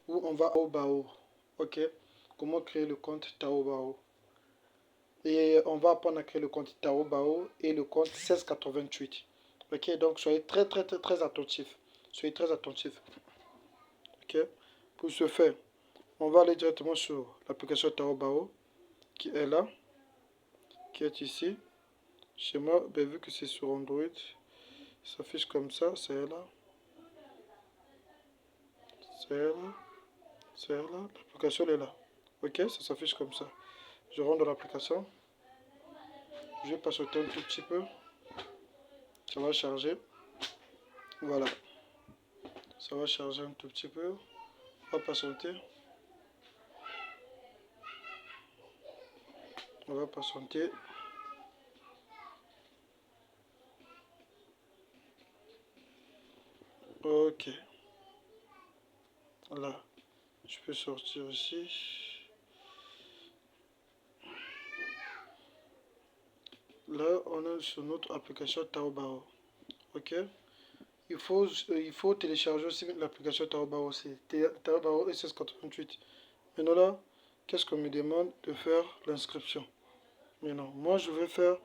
où on va au Taobao. Ok, comment créer le compte Taobao. Et on va apprendre à créer le compte Taobao et le compte 1688. Ok, donc soyez très attentifs. Soyez très attentifs. Ok, pour ce faire, on va aller directement sur l'application Taobao qui est là, qui est ici. Chez moi, ben, vu que c'est sur Android, ça s'affiche comme ça, c'est là, c'est là, c'est là, l'application est là. Ok, ça s'affiche comme ça. Je rentre dans l'application, je vais patienter un tout petit peu, ça va charger. Voilà, ça va charger un tout petit peu, on va patienter, on va patienter. Ok, là, je peux sortir ici. Là, on est sur notre application Taobao. Ok, il faut télécharger aussi l'application Taobao aussi. Taobao SS88. Maintenant là, qu'est-ce qu'on me demande de faire l'inscription. Maintenant, moi je vais faire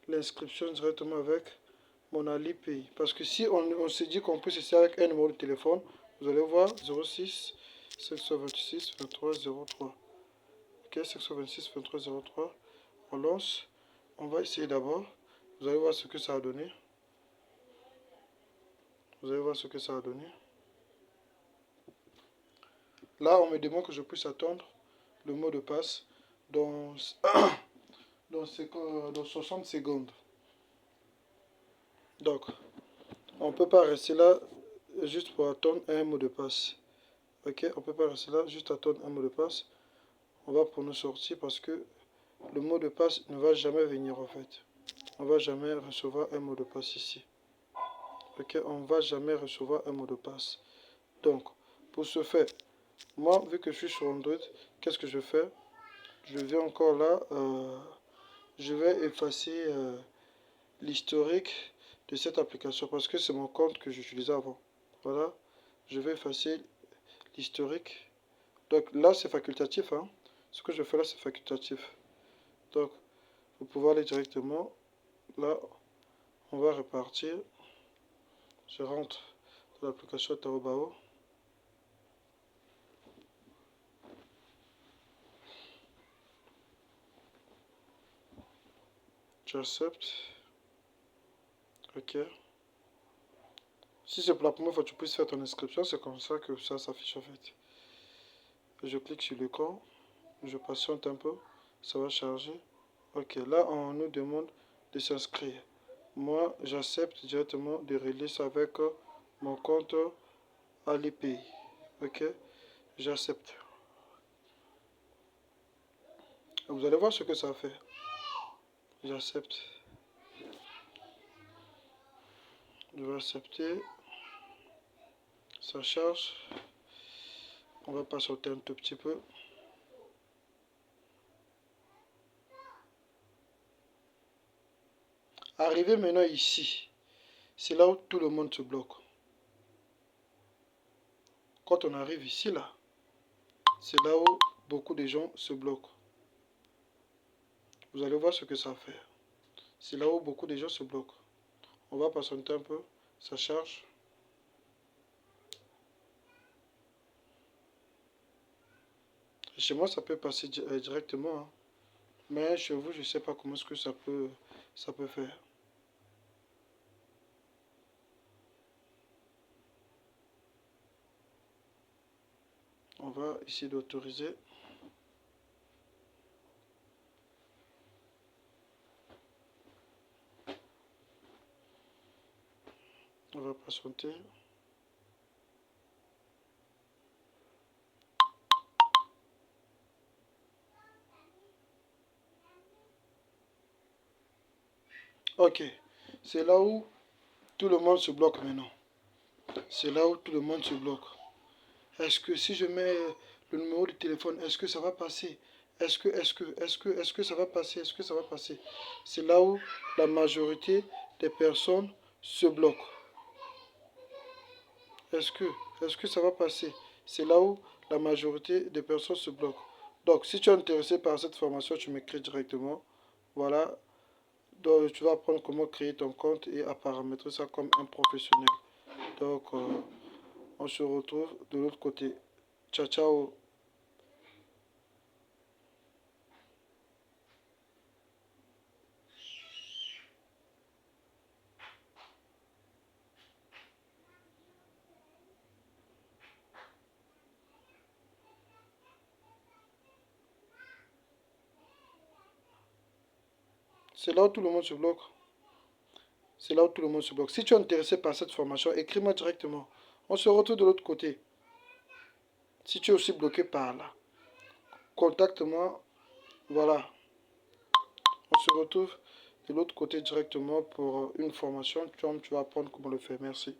l'inscription directement avec mon Alipay. Parce que si on se dit qu'on peut se servir avec un numéro de téléphone, vous allez voir 06 726 23 03. Ok, 726 23 03. On lance. On va essayer d'abord. Vous allez voir ce que ça a donné. Vous allez voir ce que ça a donné. Là, on me demande que je puisse attendre le mot de passe dans, dans 60 secondes. Donc, on ne peut pas rester là juste pour attendre un mot de passe. Ok, on ne peut pas rester là juste attendre un mot de passe. On va pour nous sortir parce que le mot de passe ne va jamais venir en fait. On ne va jamais recevoir un mot de passe ici. Ok, on ne va jamais recevoir un mot de passe. Donc, pour ce faire, moi, vu que je suis sur Android, qu'est-ce que je fais? Je vais encore là, je vais effacer l'historique de cette application parce que c'est mon compte que j'utilisais avant. Voilà, je vais effacer l'historique. Donc là, c'est facultatif. Hein. Ce que je fais là, c'est facultatif. Donc, vous pouvez aller directement. Là, on va repartir. Je rentre dans l'application Taobao. J'accepte. Ok. Si c'est pour la première fois que tu puisses faire ton inscription, c'est comme ça que ça s'affiche en fait. Je clique sur l'écran. Je patiente un peu. Ça va charger. Ok, là, on nous demande de s'inscrire. Moi, j'accepte directement de relier ça avec mon compte Alipay. Ok, j'accepte. Vous allez voir ce que ça fait. J'accepte. Je vais accepter. Ça charge. On va patienter un tout petit peu. Arrivé maintenant ici, c'est là où tout le monde se bloque. Quand on arrive ici, là, c'est là où beaucoup de gens se bloquent. Vous allez voir ce que ça fait. C'est là où beaucoup de gens se bloquent. On va patienter un peu. Ça charge. Chez moi, ça peut passer directement. Hein. Mais chez vous, je ne sais pas comment est-ce que ça peut faire. On va essayer d'autoriser. On va patienter. Ok. C'est là où tout le monde se bloque maintenant. C'est là où tout le monde se bloque. Est-ce que si je mets le numéro de téléphone, est-ce que ça va passer? Est-ce que ça va passer? Est-ce que ça va passer? C'est là où la majorité des personnes se bloquent. Est-ce que ça va passer? C'est là où la majorité des personnes se bloquent. Donc, si tu es intéressé par cette formation, tu m'écris directement. Voilà. Donc, tu vas apprendre comment créer ton compte et à paramétrer ça comme un professionnel. Donc, on se retrouve de l'autre côté. Ciao, ciao. C'est là où tout le monde se bloque. C'est là où tout le monde se bloque. Si tu es intéressé par cette formation, écris-moi directement. On se retrouve de l'autre côté. Si tu es aussi bloqué par là, contacte-moi. Voilà. On se retrouve de l'autre côté directement pour une formation. Tu vas apprendre comment le faire. Merci.